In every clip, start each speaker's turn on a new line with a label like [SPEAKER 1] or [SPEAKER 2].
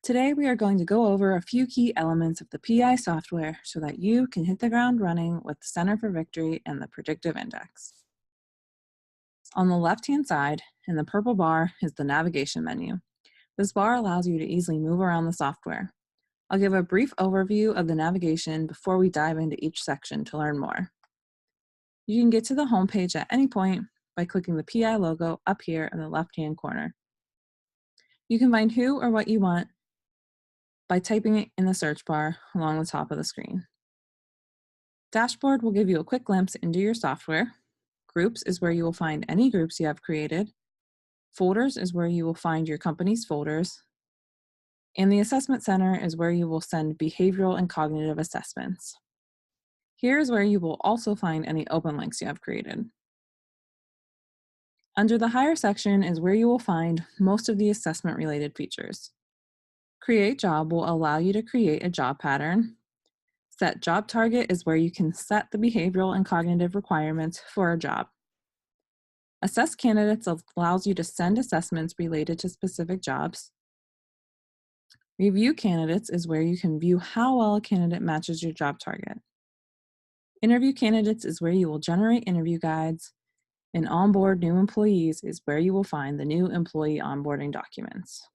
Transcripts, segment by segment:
[SPEAKER 1] Today, we are going to go over a few key elements of the PI software so that you can hit the ground running with the Center for Victory and the Predictive Index. On the left-hand side, in the purple bar, is the navigation menu. This bar allows you to easily move around the software. I'll give a brief overview of the navigation before we dive into each section to learn more. You can get to the home page at any point by clicking the PI logo up here in the left-hand corner. You can find who or what you want by typing it in the search bar along the top of the screen. Dashboard will give you a quick glimpse into your software. Groups is where you will find any groups you have created. Folders is where you will find your company's folders. And the Assessment Center is where you will send behavioral and cognitive assessments. Here is where you will also find any open links you have created. Under the Higher section is where you will find most of the assessment-related features. Create Job will allow you to create a job pattern. Set Job Target is where you can set the behavioral and cognitive requirements for a job. Assess Candidates allows you to send assessments related to specific jobs. Review Candidates is where you can view how well a candidate matches your job target. Interview Candidates is where you will generate interview guides. And Onboard New Employees is where you will find the new employee onboarding documents.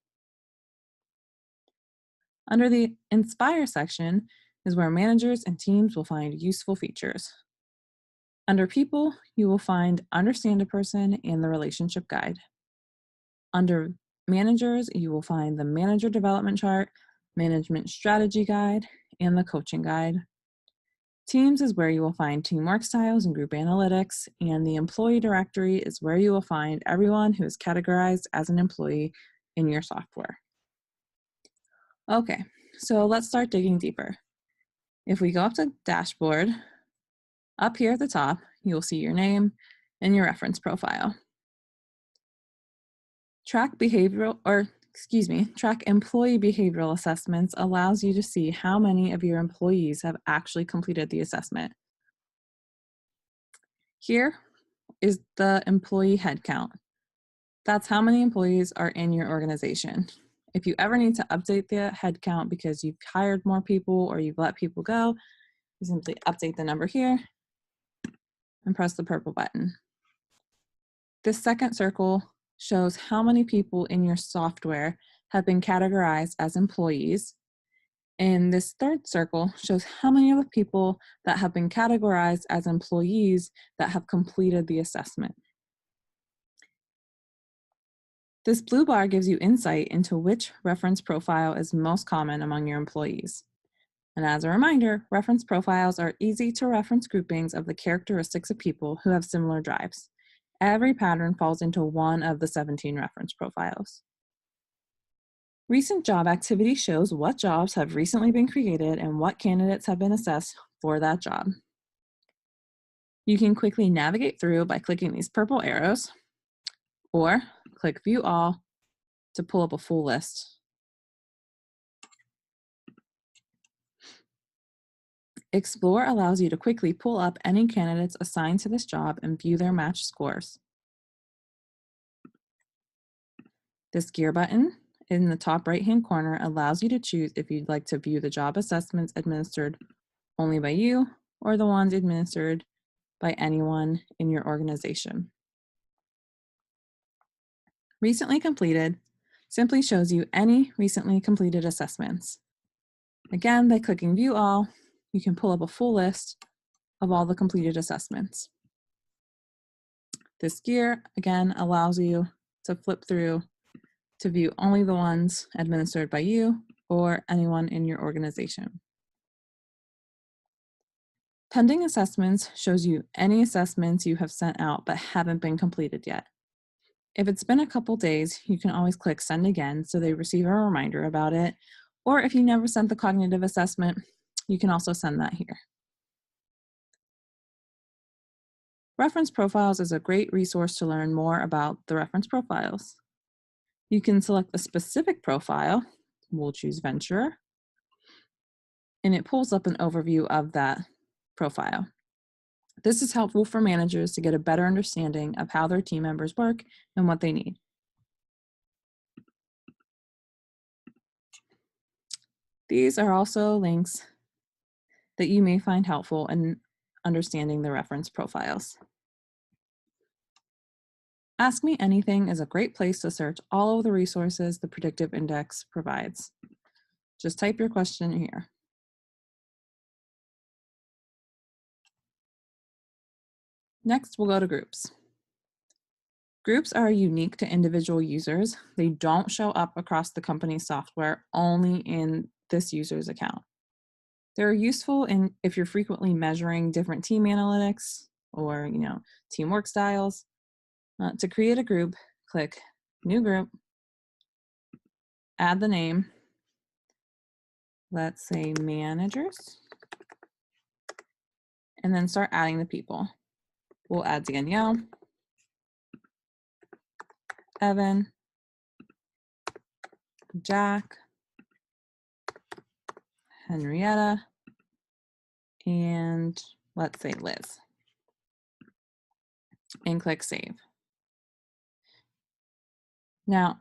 [SPEAKER 1] Under the Inspire section is where managers and teams will find useful features. Under People, you will find Understand a Person and the Relationship Guide. Under Managers, you will find the Manager Development Chart, Management Strategy Guide, and the Coaching Guide. Teams is where you will find teamwork styles and group analytics, and the Employee Directory is where you will find everyone who is categorized as an employee in your software. Okay, so let's start digging deeper. If we go up to Dashboard, up here at the top, you'll see your name and your reference profile. Track employee behavioral assessments allows you to see how many of your employees have actually completed the assessment. Here is the employee headcount. That's how many employees are in your organization. If you ever need to update the headcount because you've hired more people or you've let people go, you simply update the number here and press the purple button. This second circle shows how many people in your software have been categorized as employees. And this third circle shows how many of the people that have been categorized as employees that have completed the assessment. This blue bar gives you insight into which reference profile is most common among your employees. And as a reminder, reference profiles are easy to reference groupings of the characteristics of people who have similar drives. Every pattern falls into one of the 17 reference profiles. Recent job activity shows what jobs have recently been created and what candidates have been assessed for that job. You can quickly navigate through by clicking these purple arrows, or click View All to pull up a full list. Explore allows you to quickly pull up any candidates assigned to this job and view their match scores. This gear button in the top right-hand corner allows you to choose if you'd like to view the job assessments administered only by you or the ones administered by anyone in your organization. Recently completed simply shows you any recently completed assessments. Again, by clicking View All, you can pull up a full list of all the completed assessments. This gear, again, allows you to flip through to view only the ones administered by you or anyone in your organization. Pending assessments shows you any assessments you have sent out but haven't been completed yet. If it's been a couple days, you can always click Send Again so they receive a reminder about it. Or if you never sent the cognitive assessment, you can also send that here. Reference Profiles is a great resource to learn more about the reference profiles. You can select a specific profile. We'll choose Venture, and it pulls up an overview of that profile. This is helpful for managers to get a better understanding of how their team members work and what they need. These are also links that you may find helpful in understanding the reference profiles. Ask Me Anything is a great place to search all of the resources the Predictive Index provides. Just type your question here. Next, we'll go to groups. Groups are unique to individual users. They don't show up across the company's software, only in this user's account. They're useful if you're frequently measuring different team analytics or teamwork styles. To create a group, click New Group, add the name, let's say Managers, and then start adding the people. We'll add Danielle, Evan, Jack, Henrietta, and let's say Liz, and click Save. Now,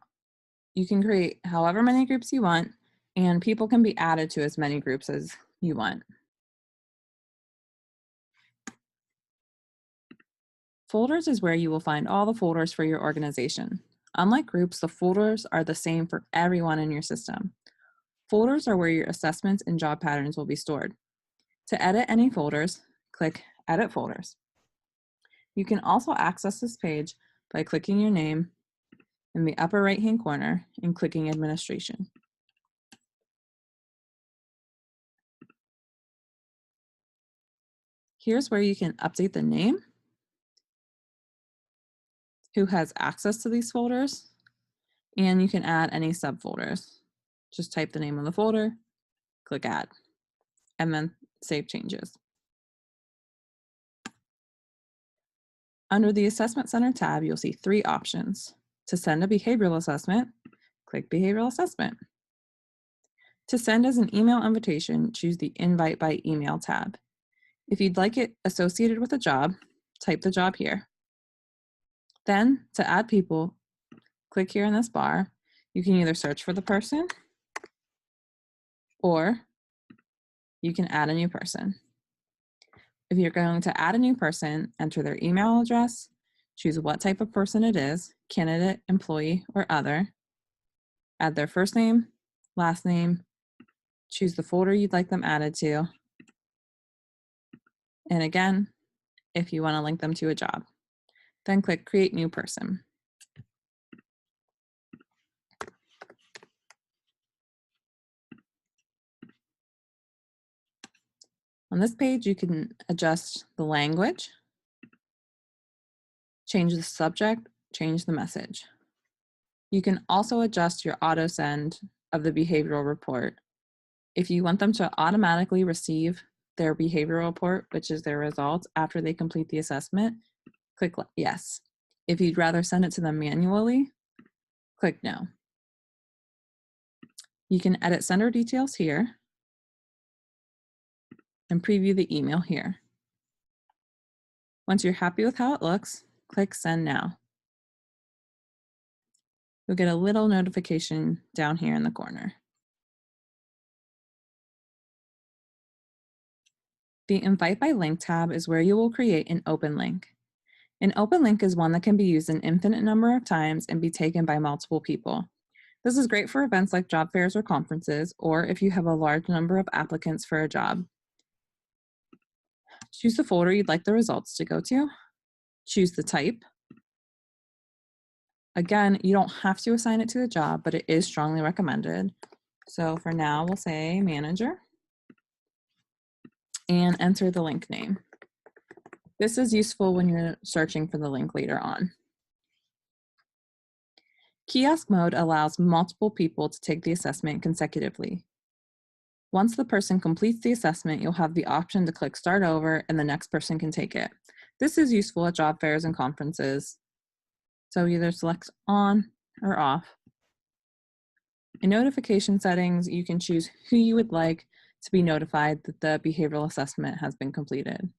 [SPEAKER 1] you can create however many groups you want, and people can be added to as many groups as you want. Folders is where you will find all the folders for your organization. Unlike groups, the folders are the same for everyone in your system. Folders are where your assessments and job patterns will be stored. To edit any folders, click Edit Folders. You can also access this page by clicking your name in the upper right-hand corner and clicking Administration. Here's where you can update the name, who has access to these folders, and you can add any subfolders. Just type the name of the folder, click Add, and then save changes. Under the Assessment Center tab, you'll see 3 options. To send a behavioral assessment, click Behavioral Assessment. To send as an email invitation, choose the Invite by Email tab. If you'd like it associated with a job, type the job here. Then, to add people, click here in this bar. You can either search for the person, or you can add a new person. If you're going to add a new person, enter their email address, choose what type of person it is, candidate, employee, or other, add their first name, last name, choose the folder you'd like them added to, and again, if you want to link them to a job. Then click Create New Person. On this page, you can adjust the language, change the subject, change the message. You can also adjust your auto send of the behavioral report. If you want them to automatically receive their behavioral report, which is their results, after they complete the assessment, click Yes. If you'd rather send it to them manually, click No. You can edit sender details here and preview the email here. Once you're happy with how it looks, click Send Now. You'll get a little notification down here in the corner. The Invite by Link tab is where you will create an open link. An open link is one that can be used an infinite number of times and be taken by multiple people. This is great for events like job fairs or conferences, or if you have a large number of applicants for a job. Choose the folder you'd like the results to go to. Choose the type. Again, you don't have to assign it to a job, but it is strongly recommended. So for now, we'll say manager and enter the link name. This is useful when you're searching for the link later on. Kiosk mode allows multiple people to take the assessment consecutively. Once the person completes the assessment, you'll have the option to click Start Over and the next person can take it. This is useful at job fairs and conferences. So either select on or off. In notification settings, you can choose who you would like to be notified that the behavioral assessment has been completed.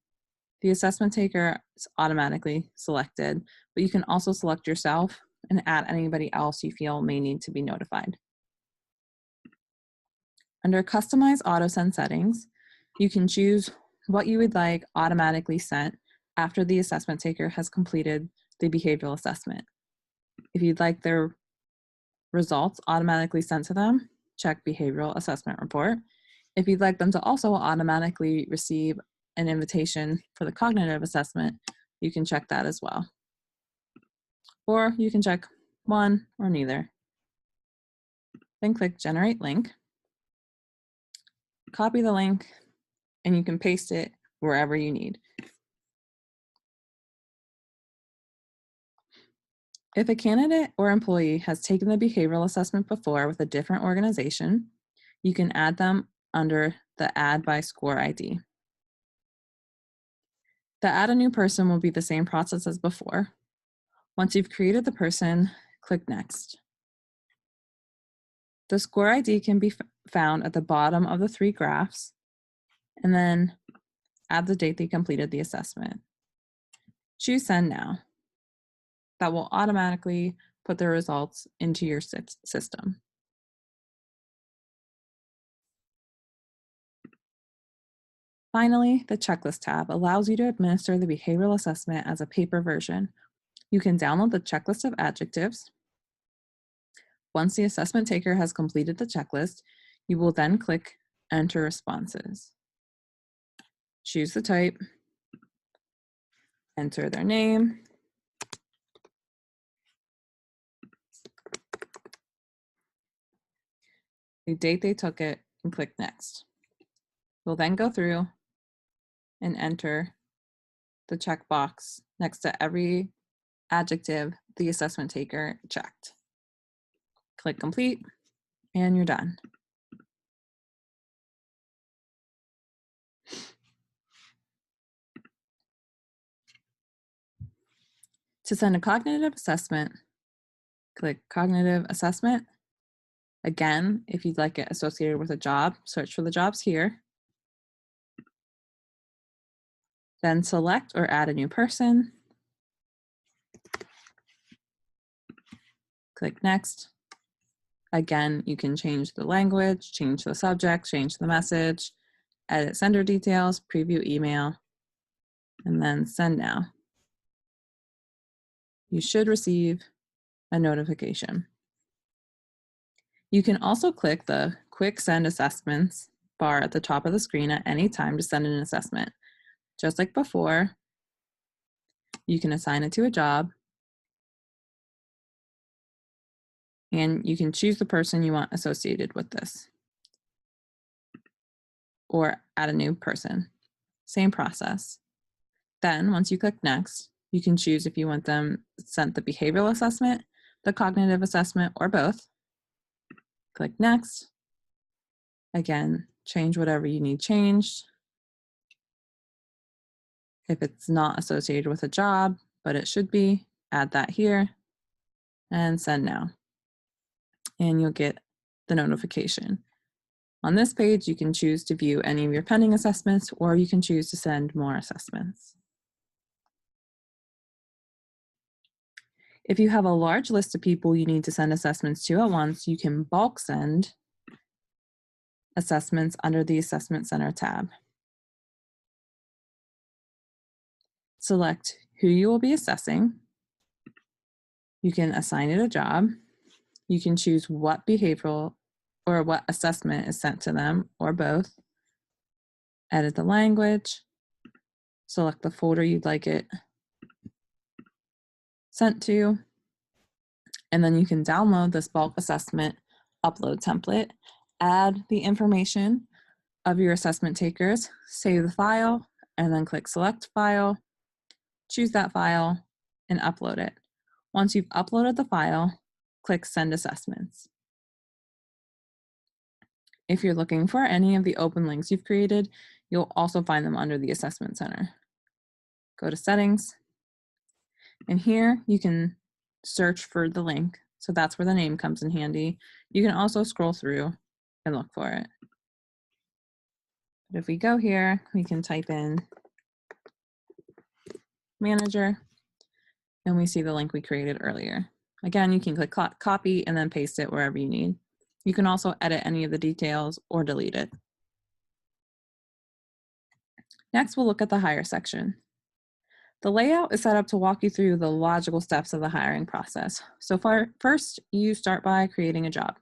[SPEAKER 1] The assessment taker is automatically selected, but you can also select yourself and add anybody else you feel may need to be notified. Under Customize Auto Send settings, you can choose what you would like automatically sent after the assessment taker has completed the behavioral assessment. If you'd like their results automatically sent to them, check Behavioral Assessment Report. If you'd like them to also automatically receive an invitation for the cognitive assessment, you can check that as well. Or you can check one or neither. Then click Generate Link. Copy the link, and you can paste it wherever you need. If a candidate or employee has taken the behavioral assessment before with a different organization, you can add them under the Add by Score ID. The Add a New Person will be the same process as before. Once you've created the person, click Next. The score ID can be found at the bottom of the 3 graphs, and then add the date they completed the assessment. Choose Send Now. That will automatically put the results into your system. Finally, the Checklist tab allows you to administer the behavioral assessment as a paper version. You can download the checklist of adjectives. Once the assessment taker has completed the checklist, you will then click Enter Responses. Choose the type, enter their name, the date they took it, and click Next. We'll then go through and enter the checkbox next to every adjective the assessment taker checked. Click Complete, and you're done. To send a cognitive assessment, click Cognitive Assessment. Again, if you'd like it associated with a job, search for the jobs here. Then select or add a new person. Click Next. Again, you can change the language, change the subject, change the message, edit sender details, preview email, and then Send Now. You should receive a notification. You can also click the Quick Send Assessments bar at the top of the screen at any time to send an assessment. Just like before, you can assign it to a job, and you can choose the person you want associated with this, or add a new person. Same process. Then, once you click Next, you can choose if you want them sent the behavioral assessment, the cognitive assessment, or both. Click Next. Again, change whatever you need changed. If it's not associated with a job, but it should be, add that here, and Send Now. And you'll get the notification. On this page, you can choose to view any of your pending assessments, or you can choose to send more assessments. If you have a large list of people you need to send assessments to at once, you can bulk send assessments under the Assessment Center tab. Select who you will be assessing. You can assign it a job. You can choose what behavioral or what assessment is sent to them, or both. Edit the language. Select the folder you'd like it sent to. And then you can download this bulk assessment upload template, add the information of your assessment takers, save the file, and then click Select File, choose that file, and upload it. Once you've uploaded the file, click Send Assessments. If you're looking for any of the open links you've created, you'll also find them under the Assessment Center. Go to Settings, and here you can search for the link. So that's where the name comes in handy. You can also scroll through and look for it. But if we go here, we can type in Manager, and we see the link we created earlier. Again, you can click copy and then paste it wherever you need. You can also edit any of the details or delete it. Next, we'll look at the hire section. The layout is set up to walk you through the logical steps of the hiring process. So first, you start by creating a job.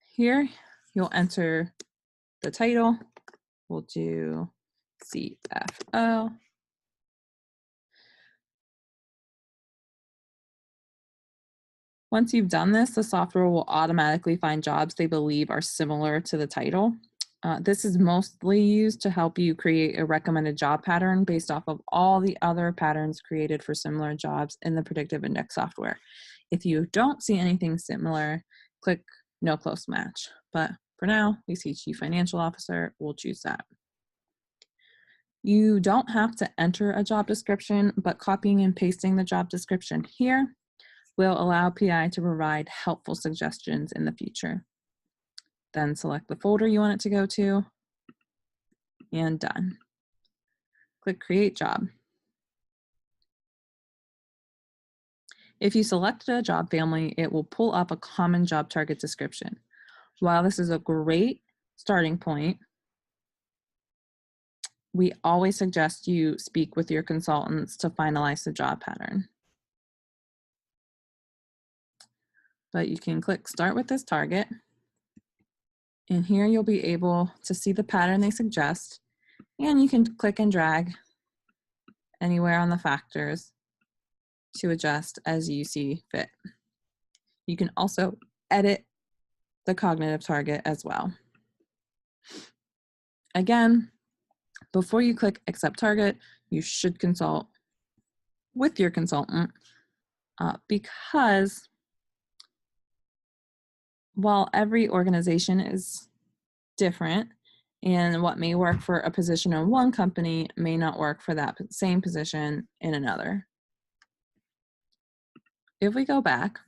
[SPEAKER 1] Here, you'll enter the title. We'll do CFO. Once you've done this, the software will automatically find jobs they believe are similar to the title. This is mostly used to help you create a recommended job pattern based off of all the other patterns created for similar jobs in the Predictive Index software. If you don't see anything similar, click No Close Match. But for now, we see Chief Financial Officer. We'll choose that. You don't have to enter a job description, but copying and pasting the job description here will allow PI to provide helpful suggestions in the future. Then select the folder you want it to go to, and done. Click Create Job. If you selected a job family, it will pull up a common job target description. While this is a great starting point, we always suggest you speak with your consultants to finalize the job pattern. But you can click Start with this target, and here you'll be able to see the pattern they suggest, and you can click and drag anywhere on the factors to adjust as you see fit. You can also edit the cognitive target as well. Again, before you click Accept Target, you should consult with your consultant because while every organization is different, and what may work for a position in one company may not work for that same position in another. If we go back,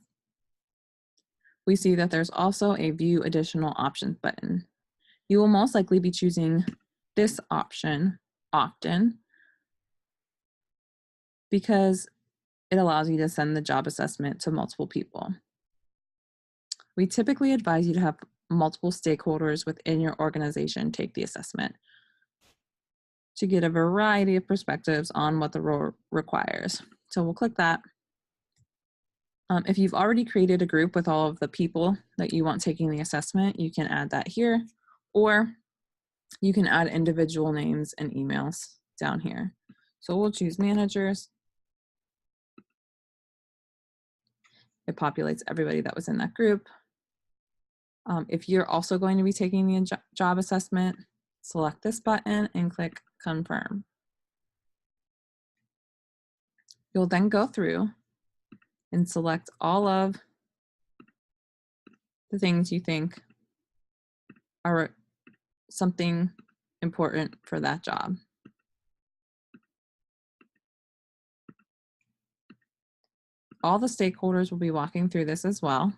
[SPEAKER 1] we see that there's also a View Additional Options button. You will most likely be choosing this option often because it allows you to send the job assessment to multiple people. We typically advise you to have multiple stakeholders within your organization take the assessment to get a variety of perspectives on what the role requires. So we'll click that. If you've already created a group with all of the people that you want taking the assessment, you can add that here, or you can add individual names and emails down here. So we'll choose managers. It populates everybody that was in that group. If you're also going to be taking the job assessment, select this button and click Confirm. You'll then go through and select all of the things you think are something important for that job. All the stakeholders will be walking through this as well.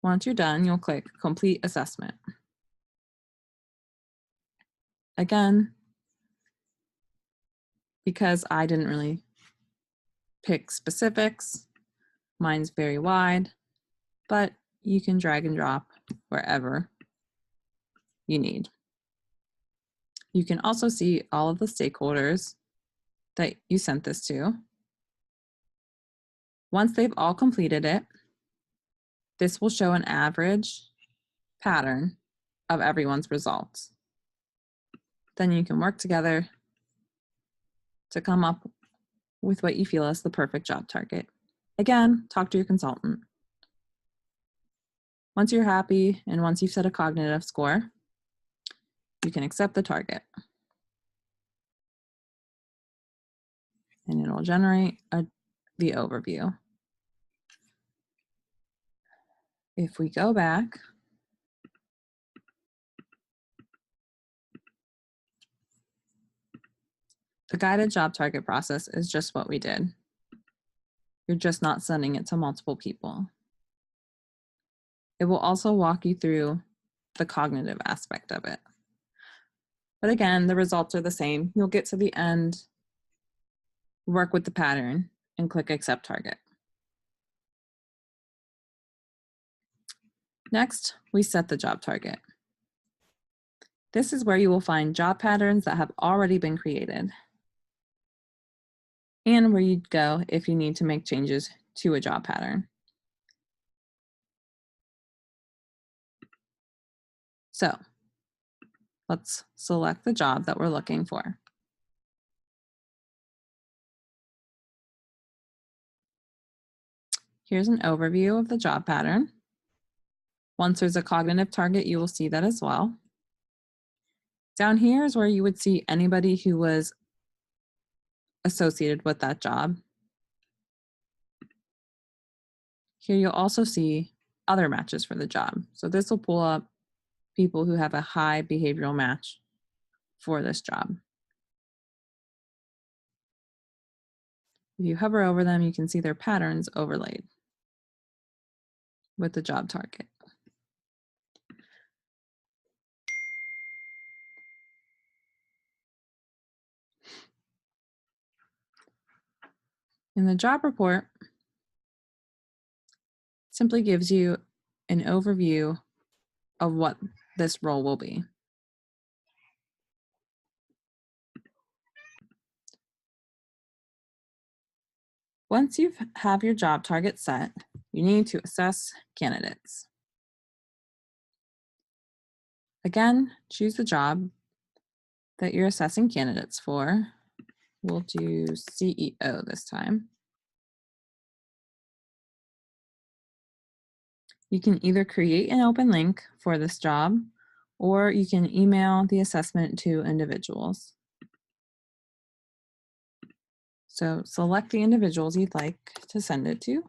[SPEAKER 1] Once you're done, you'll click Complete Assessment. Again, because I didn't really pick specifics, mine's very wide, but you can drag and drop wherever you need. You can also see all of the stakeholders that you sent this to. Once they've all completed it, this will show an average pattern of everyone's results. Then you can work together to come up with what you feel is the perfect job target. Again, talk to your consultant. Once you're happy and once you've set a cognitive score, you can accept the target. And it'll generate the overview. If we go back, the guided job target process is just what we did. You're just not sending it to multiple people. It will also walk you through the cognitive aspect of it. But again, the results are the same. You'll get to the end, work with the pattern, and click Accept Target. Next, we set the job target. This is where you will find job patterns that have already been created and where you'd go if you need to make changes to a job pattern. So let's select the job that we're looking for. Here's an overview of the job pattern. Once there's a cognitive target, you will see that as well. Down here is where you would see anybody who was associated with that job. Here you'll also see other matches for the job. So this will pull up people who have a high behavioral match for this job. If you hover over them, you can see their patterns overlaid with the job target. In the job report, simply gives you an overview of what this role will be. Once you have your job target set, you need to assess candidates. Again, choose the job that you're assessing candidates for. We'll do CEO this time. You can either create an open link for this job, or you can email the assessment to individuals. So select the individuals you'd like to send it to.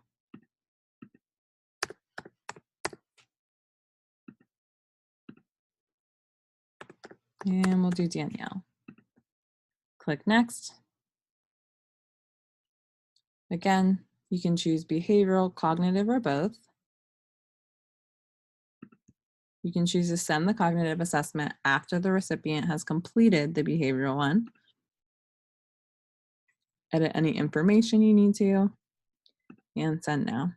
[SPEAKER 1] And we'll do Danielle. Click Next. Again, you can choose behavioral, cognitive, or both. You can choose to send the cognitive assessment after the recipient has completed the behavioral one. Edit any information you need to, and send now.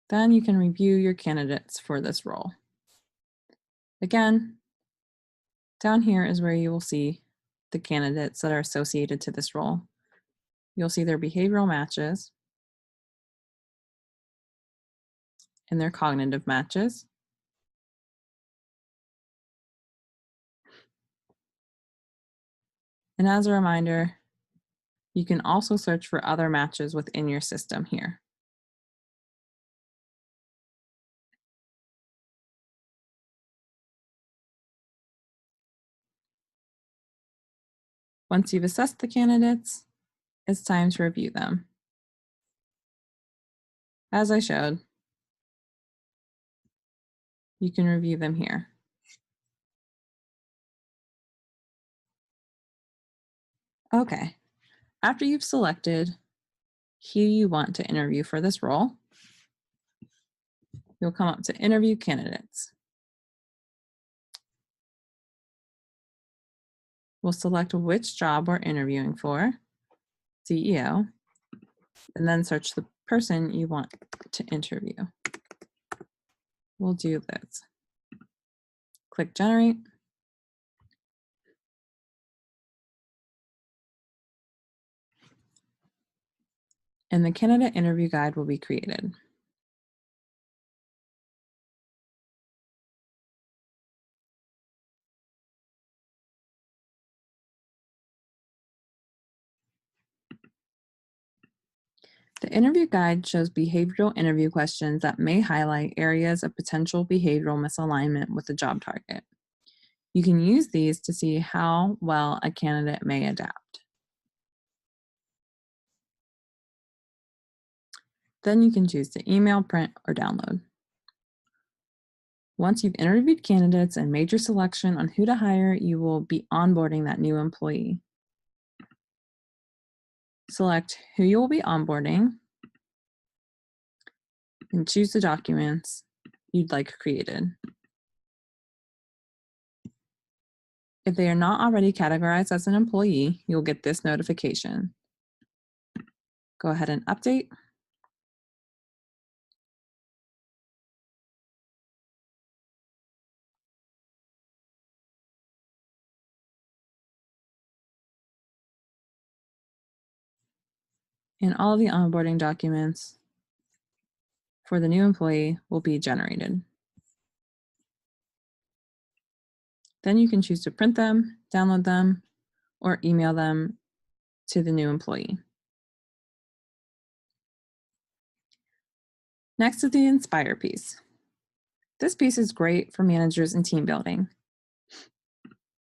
[SPEAKER 1] Then you can review your candidates for this role. Again, down here is where you will see the candidates that are associated to this role. You'll see their behavioral matches and their cognitive matches. And as a reminder, you can also search for other matches within your system here. Once you've assessed the candidates, it's time to review them. As I showed, you can review them here. Okay, after you've selected who you want to interview for this role, you'll come up to Interview Candidates. We'll select which job we're interviewing for, CEO, and then search the person you want to interview. We'll do this. Click Generate. And the candidate interview guide will be created. The interview guide shows behavioral interview questions that may highlight areas of potential behavioral misalignment with the job target. You can use these to see how well a candidate may adapt. Then you can choose to email, print, or download. Once you've interviewed candidates and made your selection on who to hire, you will be onboarding that new employee. Select who you will be onboarding and choose the documents you'd like created. If they are not already categorized as an employee, you'll get this notification. Go ahead and update. And all of the onboarding documents for the new employee will be generated. Then you can choose to print them, download them, or email them to the new employee. Next is the Inspire piece. This piece is great for managers and team building.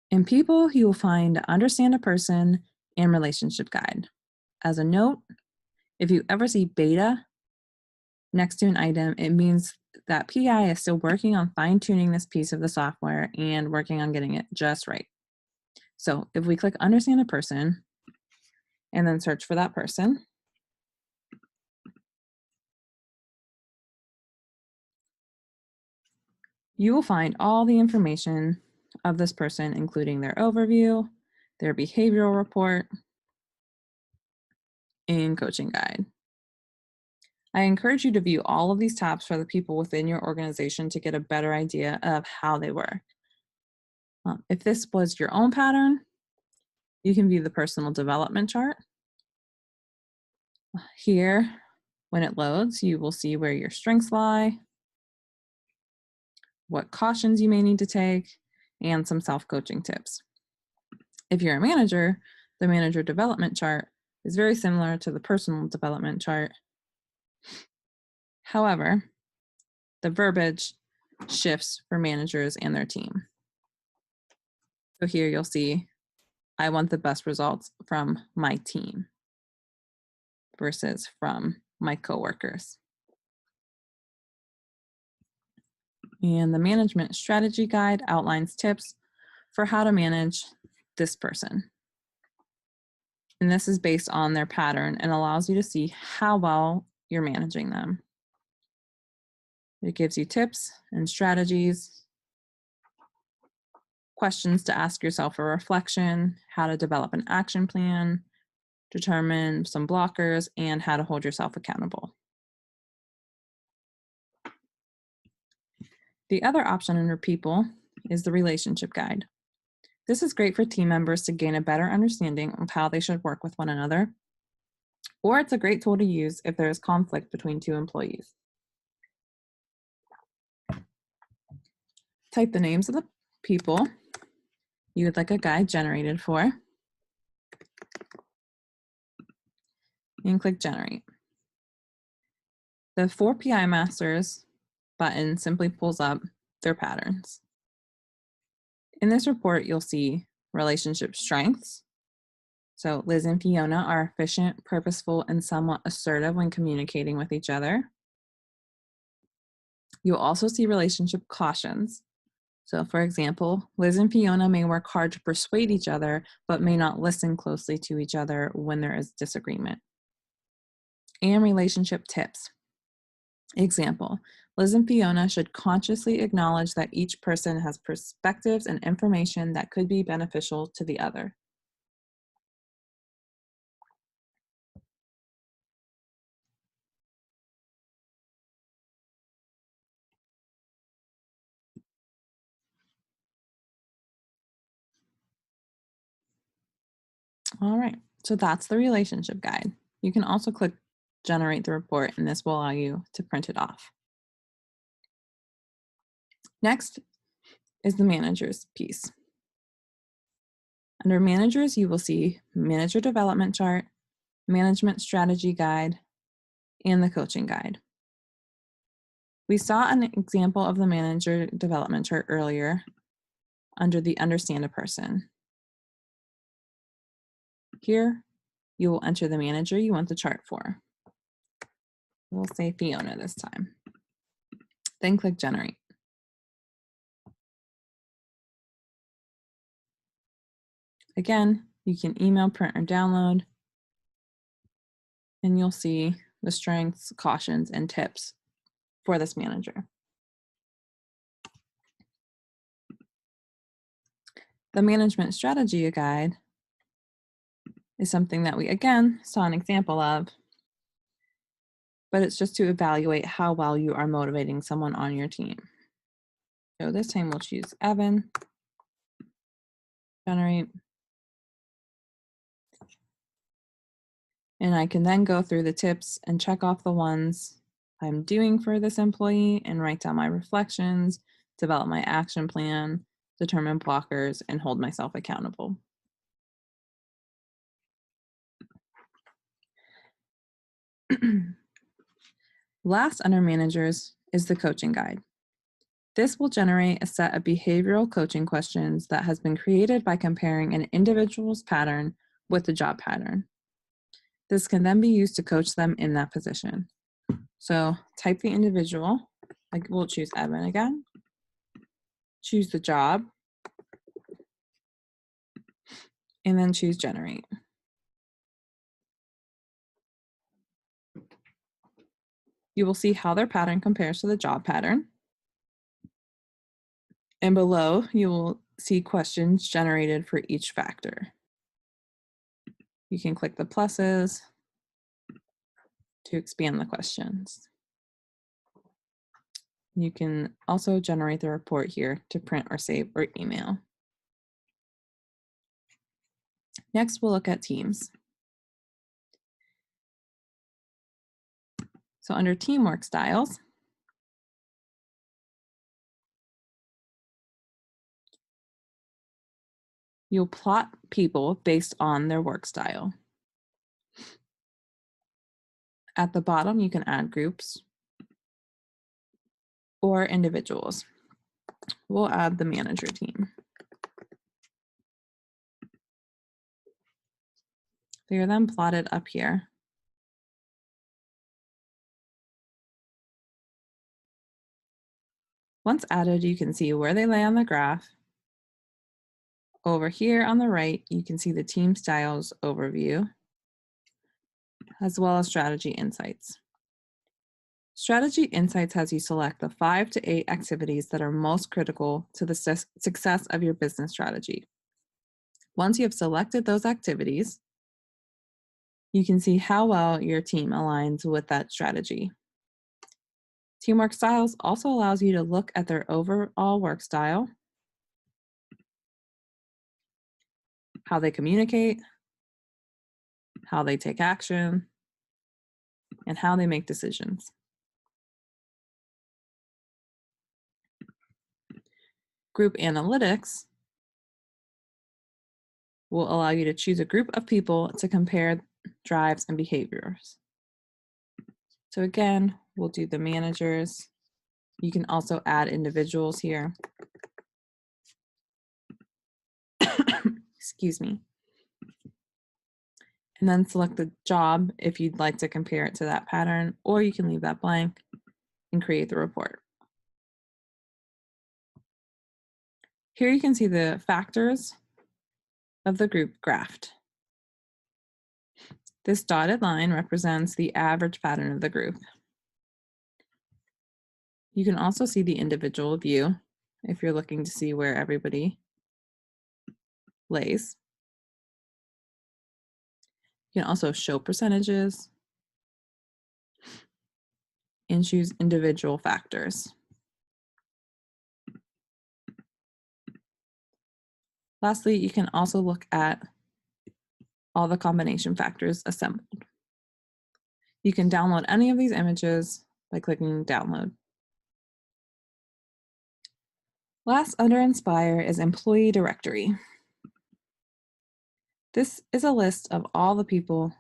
[SPEAKER 1] In People, you will find Understand a Person and Relationship Guide. As a note, if you ever see beta next to an item, it means that PI is still working on fine-tuning this piece of the software and working on getting it just right. So if we click Understand a Person and then search for that person, you will find all the information of this person, including their overview, their behavioral report, and coaching guide. I encourage you to view all of these tabs for the people within your organization to get a better idea of how they work. If this was your own pattern, you can view the personal development chart. Here, when it loads, you will see where your strengths lie, what cautions you may need to take, and some self-coaching tips. If you're a manager, the manager development chart is very similar to the personal development chart. However, the verbiage shifts for managers and their team. So here you'll see, I want the best results from my team versus from my coworkers. And the management strategy guide outlines tips for how to manage this person. And this is based on their pattern and allows you to see how well you're managing them. It gives you tips and strategies, questions to ask yourself for reflection, how to develop an action plan, determine some blockers, and how to hold yourself accountable. The other option under People is the relationship guide. This is great for team members to gain a better understanding of how they should work with one another, or it's a great tool to use if there is conflict between two employees. Type the names of the people you would like a guide generated for, and click Generate. The 4 PI Masters button simply pulls up their patterns. In this report, you'll see relationship strengths. So Liz and Fiona are efficient, purposeful, and somewhat assertive when communicating with each other. You'll also see relationship cautions. So for example, Liz and Fiona may work hard to persuade each other, but may not listen closely to each other when there is disagreement. And relationship tips. Example, Liz and Fiona should consciously acknowledge that each person has perspectives and information that could be beneficial to the other. All right, so that's the relationship guide. You can also click Generate the report, and this will allow you to print it off. Next is the managers piece. Under managers, you will see manager development chart, management strategy guide, and the coaching guide. We saw an example of the manager development chart earlier under the Understand a Person. Here, you will enter the manager you want the chart for. We'll say Fiona this time. Then click Generate. Again, you can email, print, or download, and you'll see the strengths, cautions, and tips for this manager. The management strategy guide is something that we, again, saw an example of, but it's just to evaluate how well you are motivating someone on your team. So this time we'll choose Evan, generate, and I can then go through the tips and check off the ones I'm doing for this employee and write down my reflections, develop my action plan, determine blockers, and hold myself accountable. Last under managers is the coaching guide. This will generate a set of behavioral coaching questions that has been created by comparing an individual's pattern with the job pattern. This can then be used to coach them in that position. So type the individual, like we'll choose Evan again, choose the job, and then choose generate. You will see how their pattern compares to the job pattern. And below, you will see questions generated for each factor. You can click the pluses to expand the questions. You can also generate the report here to print or save or email. Next, we'll look at teams. So under teamwork styles, you'll plot people based on their work style. At the bottom, you can add groups or individuals. We'll add the manager team. They are then plotted up here. Once added, you can see where they lay on the graph. Over here on the right, you can see the team styles overview, as well as strategy insights. Strategy insights has you select the 5 to 8 activities that are most critical to the success of your business strategy. Once you have selected those activities, you can see how well your team aligns with that strategy. Teamwork styles also allows you to look at their overall work style, how they communicate, how they take action, and how they make decisions. Group analytics will allow you to choose a group of people to compare drives and behaviors. So again, we'll do the managers. You can also add individuals here. Excuse me. And then select the job if you'd like to compare it to that pattern, or you can leave that blank and create the report. Here you can see the factors of the group graphed. This dotted line represents the average pattern of the group. You can also see the individual view if you're looking to see where everybody lays. You can also show percentages and choose individual factors. Lastly, you can also look at all the combination factors assembled. You can download any of these images by clicking download. Last under Inspire is Employee Directory. This is a list of all the people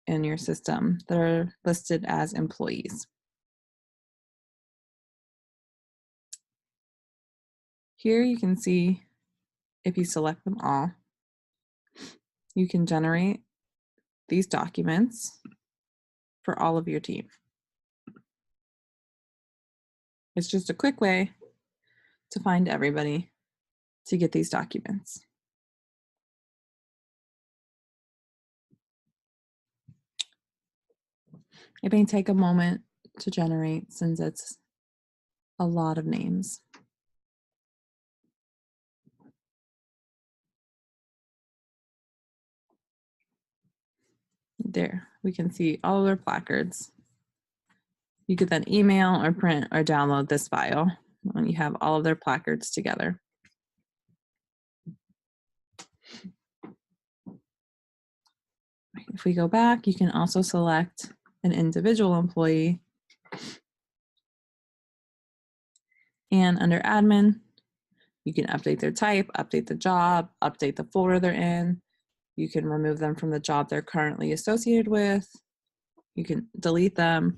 [SPEAKER 1] in your system that are listed as employees. Here you can see if you select them all, you can generate these documents for all of your team. It's just a quick way to find everybody to get these documents. It may take a moment to generate since it's a lot of names. There, we can see all of their placards. You could then email or print or download this file when you have all of their placards together. If we go back, you can also select an individual employee, and under admin, you can update their type, update the job, update the folder they're in. You can remove them from the job they're currently associated with. You can delete them.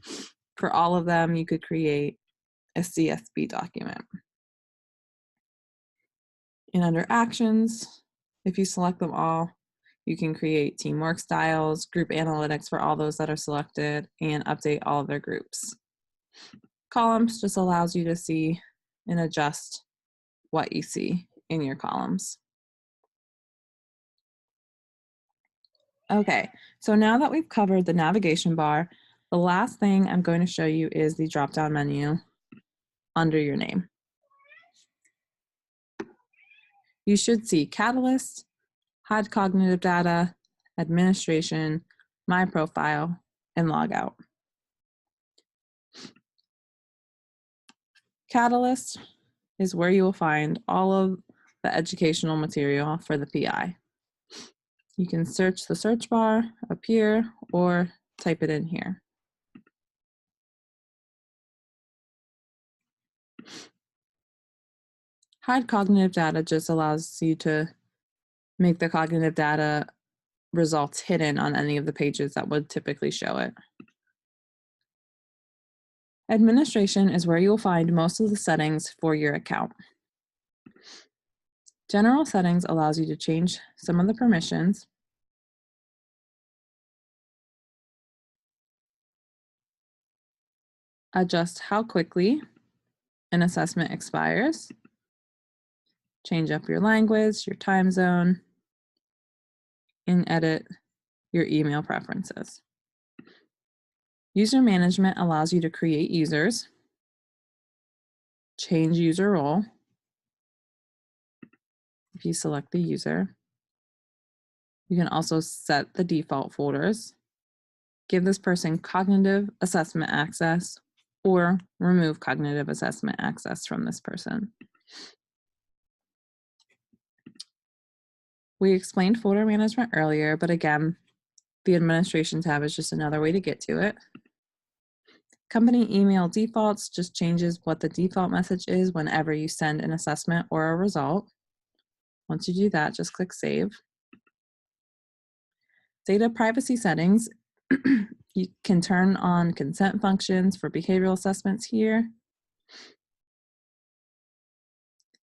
[SPEAKER 1] For all of them, you could create a CFV document. And under actions, if you select them all, you can create teamwork styles, group analytics for all those that are selected, and update all of their groups. Columns just allows you to see and adjust what you see in your columns. Okay, so now that we've covered the navigation bar, the last thing I'm going to show you is the drop-down menu under your name. You should see Catalyst, Hide Cognitive Data, Administration, My Profile, and Logout. Catalyst is where you will find all of the educational material for the PI. You can search the search bar up here or type it in here. Hide cognitive data just allows you to make the cognitive data results hidden on any of the pages that would typically show it. Administration is where you'll find most of the settings for your account. General settings allows you to change some of the permissions. Adjust how quickly an assessment expires. Change up your language, your time zone, and edit your email preferences. User management allows you to create users, change user role if you select the user. You can also set the default folders, give this person cognitive assessment access, or remove cognitive assessment access from this person. We explained folder management earlier, but again, the administration tab is just another way to get to it. Company email defaults just changes what the default message is whenever you send an assessment or a result. Once you do that, just click Save. Data privacy settings, you can turn on consent functions for behavioral assessments here,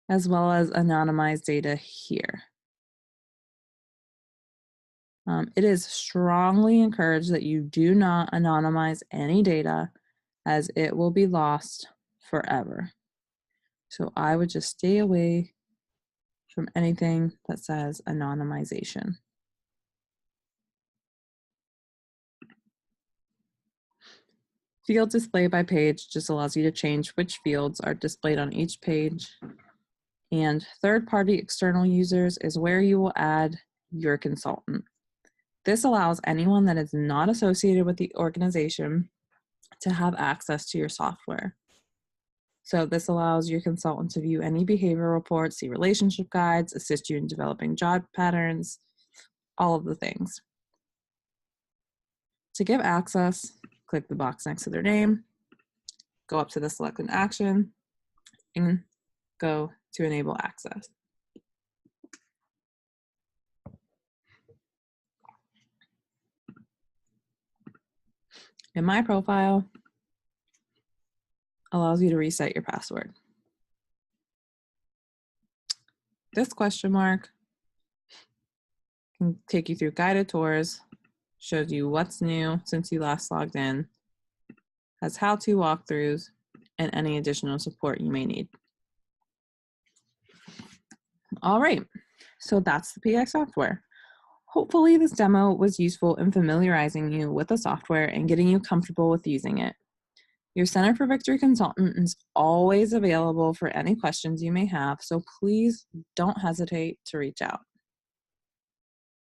[SPEAKER 1] as well as anonymize data here. It is strongly encouraged that you do not anonymize any data, as it will be lost forever. So I would just stay away from anything that says anonymization. Field display by page just allows you to change which fields are displayed on each page. And third-party external users is where you will add your consultant. This allows anyone that is not associated with the organization to have access to your software. So this allows your consultant to view any behavioral reports, see relationship guides, assist you in developing job patterns, all of the things. To give access, click the box next to their name, go up to the select an action, and go to enable access. In My Profile allows you to reset your password. This question mark can take you through guided tours, shows you what's new since you last logged in, has how-to walkthroughs, and any additional support you may need. All right, so that's the PI software. Hopefully this demo was useful in familiarizing you with the software and getting you comfortable with using it. Your Center for Victory consultant is always available for any questions you may have, so please don't hesitate to reach out.